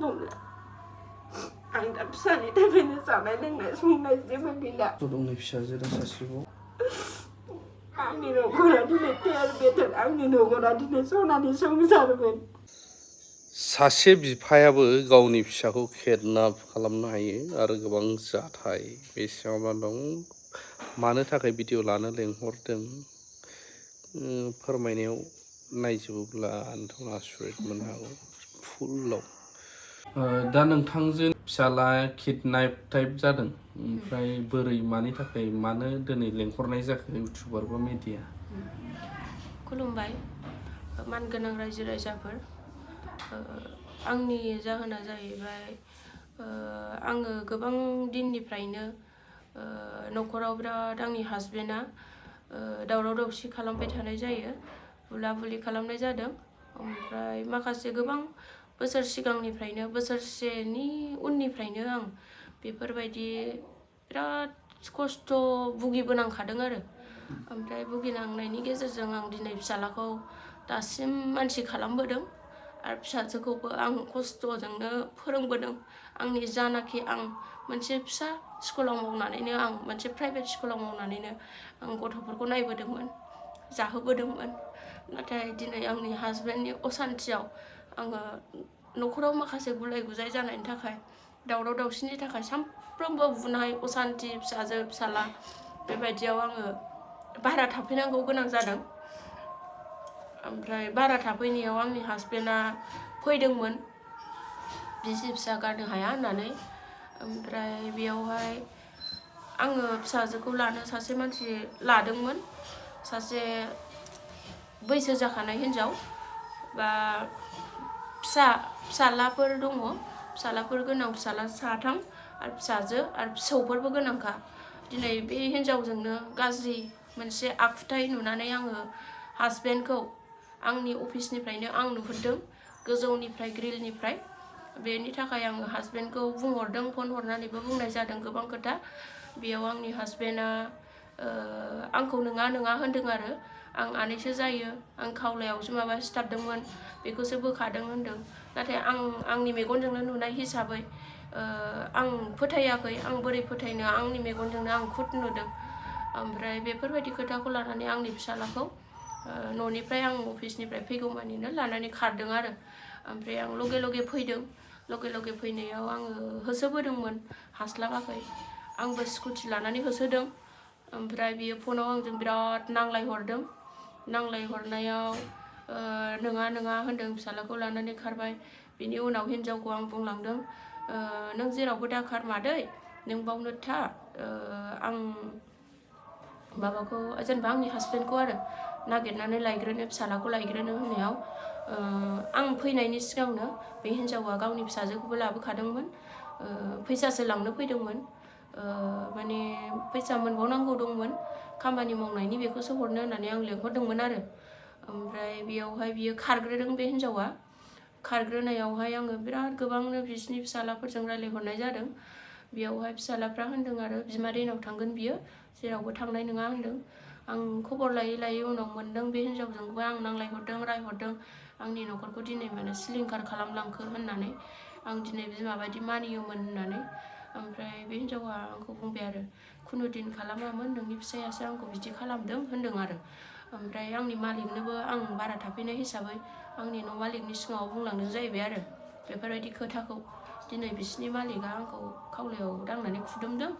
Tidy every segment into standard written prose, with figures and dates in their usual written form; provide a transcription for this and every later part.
दंला आं दा फिसानि थाखायनो जानाय लोंनाय संनाय जेबो गैला दंनि फिसाजो दा सासेबाव आंनि न'खरा दिनै थेर बेथेर आंनि न'खरा दिनै सनानि संसारमोन सासे बिफायाबो गावनि फिसाखौ किडनाप खालामनो हायो आरो गोबां जाथाय बे सिङाव मा दं मानो थाखाय भिडिअ लानो लेंहरदों फोरमायनायाव नायजोबोब्ला नोंथाङा आसुरित मोननो हागौ फुलाव दा नोंथांजों फिसाला किडनाप टाइप जादों ओमफ्राय बोरै मानि थाखाय मानो दिनै लेंहरनाय जाखो इउटुबार बा मिडिया खुलुमबाय मानगोनां रायजो राजाफोर आंनि जाहोना जाहैबाय आङो गोबां दिननिफ्रायनो न'खराव बिराद आंनि हासबेन्डआ दावराव दावसि खालामबाय थानाय जायो बुला बुलि खालामनाय जादों ओमफ्राय माखासे गोबां बोसोर सिगांनिफ्रायनो बोसोरसेनि उननिफ्रायनो आं बेफोरबायदि बिराद खस्थ' भुगिबोनांखादों आरो ओमफ्राय भुगिनांनायनि गेजेरजों आं दिनै फिसालाखौ दासिम मानसि खालामबोदों आरो फिसाजोखौबो आं खस्थ'जोंनो फोरोंबोदों आंनि जानाखि आं मोनसे फिसा स्कुलाव मावनानैनो आं मोनसे प्राइभेट स्कुलाव मावनानैनो आं गथ'फोरखौ नायबोदोंमोन जाहोबोदोंमोन नाथाय दिनै आंनि हासबेन्डनि असान्थियाव आङो न'खराव माखासे गुलाय गुजाय जानायनि थाखाय दावराव दावसिनि थाखाय सानफ्रोमबो बुनाय असान्थि फिसाजो फिसाला बेबायदियाव आङो भारा थाफैनांगौ गोनां जादों ओमफ्राय भारा थाफैनायाव आंनि हासबेन्डआ फैदोंमोन बिसि फिसा गारनो हाया होननानै ओमफ्राय बेयावहाय आङो फिसाजोखौ लानो सासे मानसि लादोंमोन सासे बैसो जाखानाय हिन्जाव बा फिसालाफोर दङ फिसालाफोर गोनां फिसाला साथाम आरो फिसाजो आरो फिसौफोरबो गोनांखा दिनै बे हिन्जावजोंनो गाज्रि मोनसे आखुथाय नुनानै आङो हासबेन्डखौ आंनि अफिसनिफ्रायनो आं नुहुरदों गोजौनिफ्राय ग्रिलनिफ्राय बेनि थाखाय आङो हासबेन्डखौ बुंहरदों फन हरनानैबो बुंनाय जादों गोबां खोथा बेयाव आंनि हासबेन्डआ आंखौ नङा होनदों आरो आं आनैसो जायो आं खावलायावसो माबा सिथाबदोंमोन बेखौसो बोखादों होनदों नाथाय आंनि मेगनजोंनो नुनाय हिसाबै आं फोथायाखै आं बोरै फोथायनो आंनि मेगनजोंनो आं खुद नुदों ओमफ्राय बेफोरबायदि खोथाखौ लानानै आंनि फिसालाखौ न'निफ्राय आं अफिसनिफ्राय फैगौमानिनो लानानै खारदों आरो ओमफ्राय आं लगे फैदों लगे फैनायाव आङो होसोबोदोंमोन हास्लाबाखै आंबो स्कुटि लानानै होसोदों ओमफ्राय बियो फनाव आंजों बिराद नांलायहरदों नांलायहरनायाव नङा होनदों फिसालाखौ लानानै खारबाय बिनि उनाव हिन्जावखौ आं बुंलांदों नों जेरावबो दा खार मादै नों बावनो था आं माबाखौ जेनेबा आंनि हासबेन्डखौ आरो नागिरनानै लायग्रोनो फिसालाखौ लायग्रोनो होननायाव आं फैनायनि सिगांनो बे हिन्जावा गावनि फिसाजोखौबो लाबोखादोंमोन फैसासो लांनो फैदोंमोन माने फैसा मोनबावनांगौ दंमोन खामानि मावनायनि बेखौसो हरनो होननानै आं लेंहरदोंमोन आरो ओमफ्राय बेयावहाय बियो खारग्रोदों बे हिन्जावा खारग्रोनायावहाय आङो बिराद गोबांनो बिसिनि फिसालाफोरजों रायलायहरनाय जादों बेयावहाय फिसालाफ्रा होनदों आरो बिमादैनाव थांगोन बियो जेरावबो थांनाय नङा होनदों आं खबर लायै उनाव मोनदों बे हिन्जावजोंबो आं नांलायहरदों रायहरदों आंनि न'खरखौ दिनै माने सिलिंखार खालामलांखो होननानै आं दिनै बिमा बायदि मानियोमोन होननानै ओमफ्राय बे हिन्जावा आंखौ बुंबाय आरो खुनुदिन खालामामोन नोंनि फिसायासो आंखौ बिदि खालामदों होनदों आरो ओमफ्राय आंनि मालिकनोबो आं बारा थाफैनाय हिसाबै आंनि न' मालिकनि सिगाङाव बुंलांदों जाहैबाय आरो बेफोरबायदि खोथाखौ दिनै बिसिनि मालिकआ आंखौ खावलायाव दांनानै खुदुमदों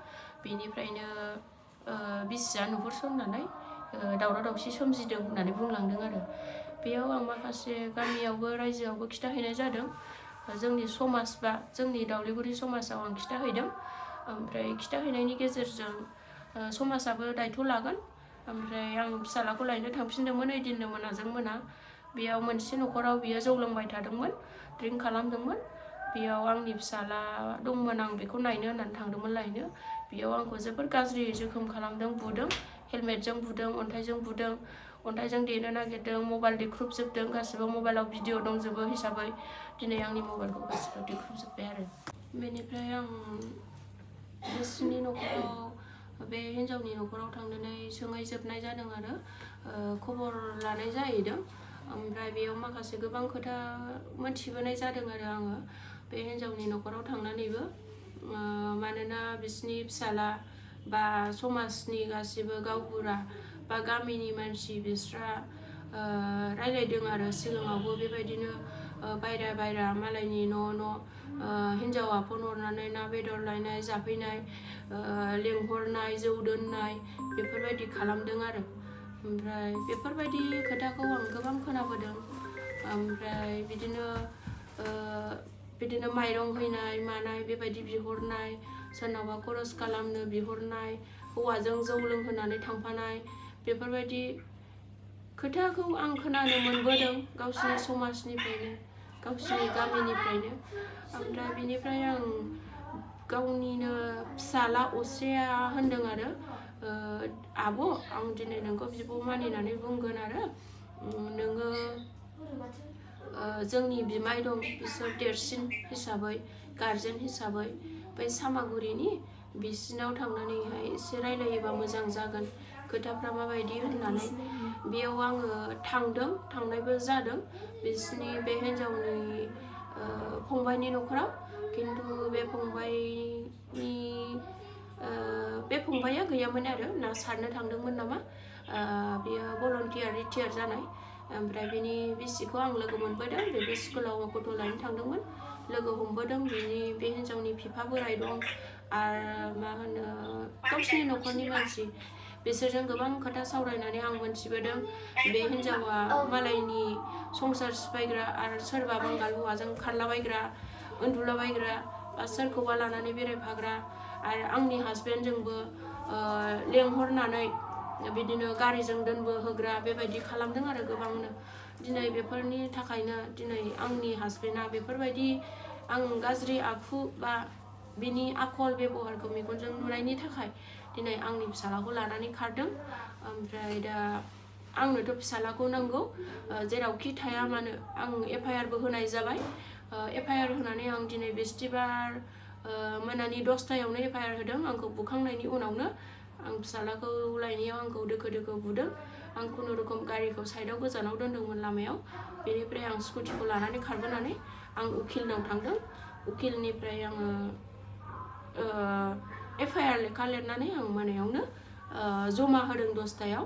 बेनिफ्रायनो बिसिया नुहुरसननानै दावराव दावसि सोमजिदों होननानै बुंलांदों आरो बेयाव आं माखासे गामियावबो रायजोआवबो खिथाहैनाय जादों जोंनि समाज बा जोंनि दावलिगुरि समाजाव आं खिथाहैदों ओमफ्राय खिथाहैनायनि गेजेरजों समाजाबो दायथ' लागोन ओमफ्राय आं फिसालाखौ लायनो थांफिनदोंमोन ओइदिननो मोनाजों मोना बेयाव मोनसे न'खराव बियो जौ लोंबाय थादोंमोन ड्रिंक खालामदोंमोन बेयाव आंनि फिसाला दंमोन आं बेखौ नायनो होननानै थांदोंमोन लायनो बेयाव आंखौ जोबोर गाज्रि जोखोम खालामदों बुदों हेलमेटजों बुदों अन्थाइजों देनो नागिरदों मबाइल देख्रुबजोबदों गासिबो मबाइलाव भिडिअ दंजोबो हिसाबै दिनै आंनि मबाइलखौ गासिबो देख्रुबजोब्बाय आरो बेनिफ्राय आं बिसिनि न'खराव बे हिन्जावनि न'खराव थांनानै सोंहैजोबनाय जादों आरो खबर लानाय जाहैदों ओमफ्राय बेयाव माखासे गोबां खोथा मोनथिबोनाय जादों आरो आङो बे हिन्जावनि न'खराव थांनानैबो मानोना बिसिनि फिसाला बा समाजनि गासिबो गावबुरा बा गामिनि मानसि बिस्रा रायलायदों आरो सिगाङावबो बेबायदिनो बायरा मालायनि न' हिन्जावा फन हरनानै ना बेदर लायनाय जाफैनाय लेंहरनाय जौ दोननाय बेफोरबायदि खालामदों आरो ओमफ्राय बेफोरबायदि खोथाखौ आं गोबां खोनाबोदों ओमफ्राय बिदिनो माइरं हैनाय मानाय बेबायदि बिहरनाय सोरनावबा खरस खालामनो बिहरनाय हौवाजों जौ लोंहोनानै थांफानाय बेफोरबायदि खोथाखौ आं खोनानो मोनबोदों गावसिनि समाजनिफ्रायनो गावसिनि गामिनिफ्रायनो ओमफ्राय बिनिफ्राय आं गावनिनो फिसाला असेया होनदों आरो आब' आं दिनै नोंखौ बिब' मानिनानै बुंगोन आरो नोङो जोंनि बिमाय दं बिसोर देरसिन हिसाबै गार्जेन हिसाबै बै सामागुरिनि बिसिनाव थांनानैहाय एसे रायलायोबा मोजां जागोन खोथाफ्रा माबायदि होननानै बेयाव आङो थांनायबो जादों बिसिनि बे हिन्जावनि फंबायनि न'खराव खिन्थु बे फंबाया गैयामोन आरो ना सारनो थांदोंमोन नामा बियो भलन्टियार रिटायार जानाय ओमफ्राय बिनि बिसिखौ आं लोगो मोनबोदों बे स्कुलाव गथ' लायनो थांदोंमोन लोगो हमबोदों बिनि बे हिन्जावनि बिफा बोराय दं आरो मा होनो गावसिनि न'खरनि मानसि बिसोरजों गोबां खोथा सावरायनानै आं मोनथिबोदों बे हिन्जावा मालायनि संसार सिफायग्रा आरो सोरबा बांगाल हौवाजों खारलाबायग्रा उन्दुलाबायग्रा बा सोरखौबा लानानै बेरायफाग्रा आरो आंनि हासबेन्डजोंबो लेंहरनानै बिदिनो गारिजों दोनबोहोग्रा बेबायदि खालामदों आरो गोबांनो दिनै बेफोरनि थाखायनो दिनै आंनि हासबेन्डआ बेफोरबायदि आं गाज्रि आखु बा बिनि आखल बेबहारखौ मेगनजों नुनायनि थाखाय दिनै आंनि फिसालाखौ लानानै खारदों ओमफ्राय दा आंनोथ' फिसालाखौ नांगौ जेरावखि थाया मानो आं एफआइआरबो होनाय जाबाय एफआइआर होनानै आं दिनै बिस्थिबार मोनानि 10टायावनो एफआइआर होदों आंखौ बुखांनायनि उनावनो आं फिसालाखौ लायनायाव आंखौ दोखो बुदों आं खुनुरुखुम गारिखौ साइडआव गोजानाव दोनदोंमोन लामायाव बेनिफ्राय आं स्कुटिखौ लानानै खारबोनानै आं उकिलनाव थांदों उकिलनिफ्राय आङो एफआइआर लेखा लिरनानै आं मोनायावनो जमा होदों 10टायाव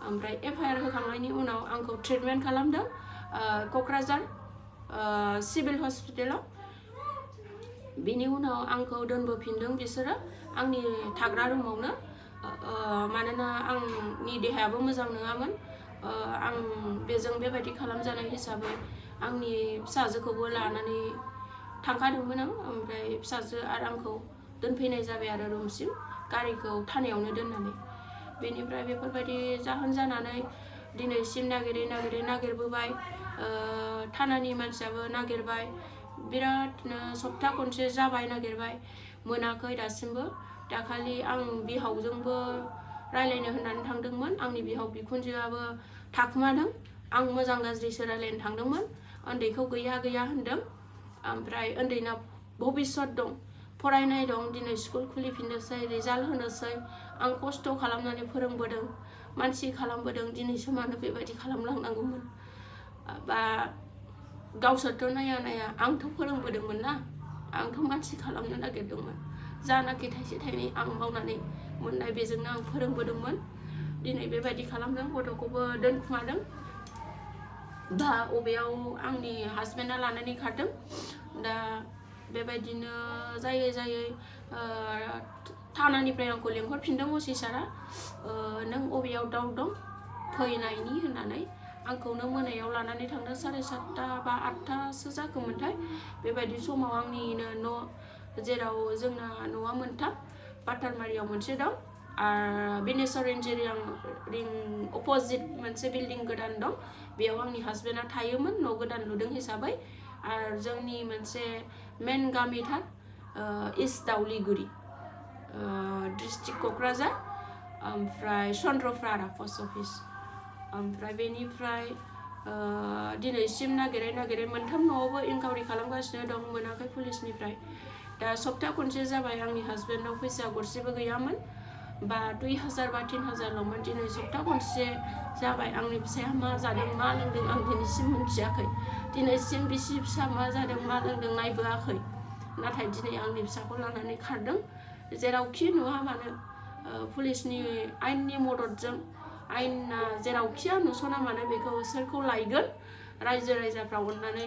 ओमफ्राय एफआइआर होखांनायनि उनाव आंखौ ट्रिटमेन्ट खालामदों क'क्राझार सिभिल हस्पिटालाव बिनि उनाव आंखौ दोनबोफिनदों बिसोरो आंनि थाग्रा रुमावनो मानोना आंनि देहायाबो मोजां नङामोन आं बेजों बेबायदि खालामजानाय हिसाबै आंनि फिसाजोखौबो लानानै थांखादोंमोन आं ओमफ्राय फिसाजो आरो आंखौ दोनफैनाय जाबाय आरो रुमसिम गारिखौ थानायावनो दोननानै बेनिफ्राय बेफोरबायदि जाहोन जानानै दिनैसिम नागिरबोबाय थानानि मानसियाबो नागिरबाय बिरादनो सप्ता खनसे जाबाय नागिरबाय मोनाखै दासिमबो दाखालि आं बिहावजोंबो रायलायनो होननानै थांदोंमोन आंनि बिहाव बिखुनजोआबो थाखुमादों आं मोजां गाज्रिसो रायलायनो थांदोंमोन उन्दैखौ गैया होनदों ओमफ्राय उन्दैना भबिष्यत दं फरायनाय दं दिनै स्कुल खुलिफिननोसै रिजाल्ट होनोसै आं खस्थ' खालामनानै फोरोंबोदों मानसि खालामबोदों दिनैसो मानो बेबायदि खालामलांनांगौमोन बा गावसोरथ' नाया आंथ' फोरोंबोदोंमोन ना आंथ' मानसि खालामनो नागिरदोंमोन जानाखि थाइसे थाइनै आं मावनानै मोननाय बेजोंनो आं फोरोंबोदोंमोन दिनै बेबायदि खालामदों गथ'खौबो दोनखुमादों दा अबेयाव आंनि हासबेन्डआ लानानै खारदों दा बेबायदिनो जायै थानानिफ्राय आंखौ लेंहरफिनदों अफिसारा नों अबेयाव दाउ दं फैनायनि होननानै आंखौनो मोनायाव लानानै थांदों 7:30 बा 8टासो जाखोमोनथाय बेबायदि समाव आंनिनो न' जेराव जोंना न'आ मोनथाम बाटारमारियाव मोनसे दं आरो बिनेश्वर इन्जिनियारिं अपोजिट मोनसे बिल्डिं गोदान दं बेयाव आंनि हासबेन्डआ थायोमोन न' गोदान लुदों हिसाबै आरो जोंनि मोनसे मेन गामिथार इस्ट दाउलिगुरि डिस्ट्रिक्ट क'क्राझार ओमफ्राय चन्द्रपारा पस्ट अफिस ओमफ्राय बेनिफ्राय दिनैसिम नागिरै मोनथाम न'आवबो इनकुवारि खालामगासिनो दं मोनाखै पुलिसनिफ्राय दा सप्ता खनसे जाबाय आंनि हासबेन्डनाव फैसा गरसेबो गैयामोन बा 2000 बा 3000ल'मोन दिनै सप्ता खनसे जाबाय आंनि फिसाया मा जादों मा लोंदों आं दिनैसिम मोनथियाखै दिनैसिम बिसि फिसा मा जादों मा लोंदों नायबोआखै नाथाय दिनै आंनि फिसाखौ लानानै खारदों जेरावखि नुवा मानो पुलिसनि आयेननि मददजों आयेना जेरावखिया नुसना मानो बेखौ सोरखौ लायगोन रायजो राजाफ्रा अननानै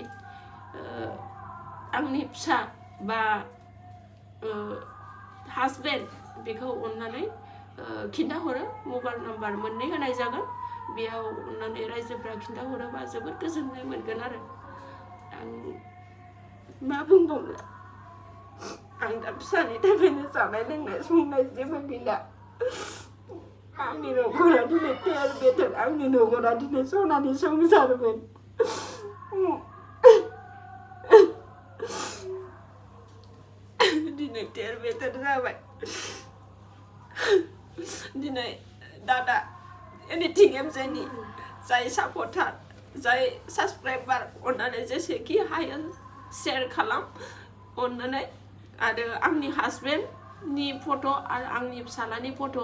आंनि फिसा बा हासबेन्ड बेखौ अननानै खिन्थाहरो मबाइल नाम्बार मोननै होनाय जागोन बेयाव अननानै रायजोफ्रा खिन्थाहरोबा जोबोद गोजोननाय मोनगोन आरो आं मा बुंबावनो आं दा फिसानि थाखायनो जानाय लोंनाय संनाय जेबो गैला आंनि न'खरा दिनै थेर बेथेर आंनि न'खरा दिनै सनानि संसारमोन दिनै थेर बेथेर जाबाय दिनै दादा एनिथिं एमजेनि जाय सापर्टार जाय साबसक्राइबार अननानै जेसेखि हायो शेयार खालाम अननानै आरो आंनि हासबेन्डनि फट' आरो आंनि फिसालानि फट'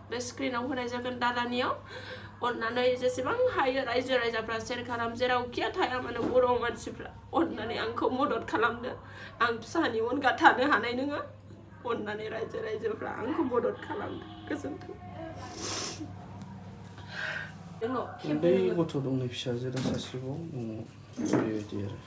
बे स्क्रिनाव होनाय जागोन दादानियाव अननानै जेसेबां हायो रायजो राजाफ्रा शेयार खालाम जेरावखिया थाया मानो बर' मानसिफ्रा अननानै आंखौ मदद खालामदो आं फिसानि अनगा थानो हानाय नङा अननानै रायजो राजाफ्रा आंखौ मदद खालामदो गोजोन्थों उन्दै गथ' दं नै फिसाजो सासेबाव बेबायदि आरो